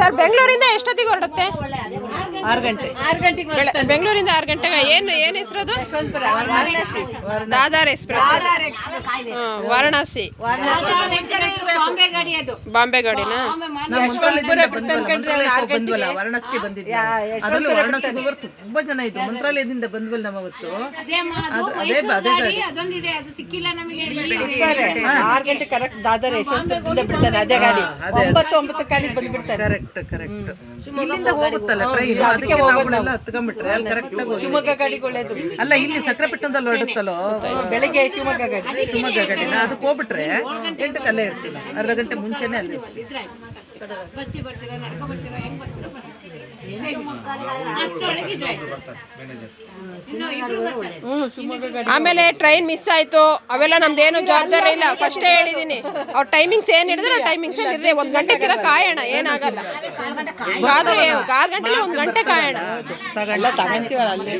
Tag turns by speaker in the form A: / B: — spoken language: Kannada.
A: ಸರ್ ಬೆಂಗಳೂರಿಂದ ಎಷ್ಟೊತ್ತಿಗೆ ಹೊರಡುತ್ತೆ?
B: 6 ಗಂಟೆ.
A: ಬೆಂಗಳೂರಿಂದ 6 ಗಂಟೆಗೆ. ಏನು ಹೆಸರದು? ದಾದರ್ ಎಕ್ಸ್ಪ್ರೆಸ್. ವಾರಣಾಸಿ ಬಾಂಬೆ ಗಾಡಿನಾ?
B: ವಾರಣಾಸಿಗೆ ಬಂದಿದ್ವಿ. ಅದರಲ್ಲೂ ವಾರಣಾಸಿಗೆ ಹೋಗೋರು ತುಂಬಾ ಜನ ಇದ್ರು. ಮಂತ್ರಾಲಯದಿಂದ ಬಂದ್ವಲ್ಲ ನಾವು ಅವತ್ತು. ಅದೇ ಗಾಡಿ
C: 6 ಗಂಟೆ ಕರೆಕ್ಟ್ ದಾದರ್ ಯಶವಂತಪುರದಿಂದ ಬಿಡ್ತಾನೆ. ಅದೇ ಗಾಡಿ 9 ಕಾಲಿಗೆ ಬಂದ್ಬಿಡ್ತಾರೆ.
B: ಕರೆಕ್ಟ್. ಇಲ್ಲಿಂದ ಹೋಗುತ್ತಲ್ಲ ಟ್ರೈನ್, ಅದಕ್ಕೆ ನಾವೆಲ್ಲ ಹತ್ಕೊಂಡ್ಬಿಟ್ರೆ ಅಲ್ಲಿ ಕರೆಕ್ಟ್ ಆಗಿ
C: ಶಿವಮೊಗ್ಗ ಗಾಡಿಗೆ ಒಳ್ಳೇದು.
B: ಅಲ್ಲ, ಇಲ್ಲಿ ಸಕ್ರೆಪಟ್ಟಣದಲ್ಲಿ ಹೊರಡುತ್ತಲ್ಲೋ
C: ಬೆಳಿಗ್ಗೆ ಶಿವಮೊಗ್ಗ ಗಾಡಿ
B: ಅದಕ್ಕೆ ಹೋಗ್ಬಿಟ್ರೆ 8 ಅಲ್ಲೇ ಇರ್ತೀವಿ. ಅರ್ಧ ಗಂಟೆ ಮುಂಚೆನೆ ಅಲ್ಲಿ
A: ಆಮೇಲೆ ಟ್ರೈನ್ ಮಿಸ್ ಆಯ್ತು ಅವೆಲ್ಲ ನಮ್ದೇನು ಜವಾಬ್ದಾರಿ ಇಲ್ಲ. ಫಸ್ಟೇ ಹೇಳಿದೀನಿ, ಅವ್ರ ಟೈಮಿಂಗ್ಸ್ ಏನ್ ಹಿಡಿದ್ರೆ ಟೈಮಿಂಗ್ಸ್ ಇರ್ರಿ. 1 ಗಂಟೆ ತಿರ ಕಾಯೋಣ, ಏನಾಗಲ್ಲ. ಆದ್ರೂ 6 ಗಂಟೆಲಿ 1 ಗಂಟೆ ಕಾಯೋಣ.
C: ತಗೊಂತೀವಲ್ಲ ಅಲ್ಲಿ.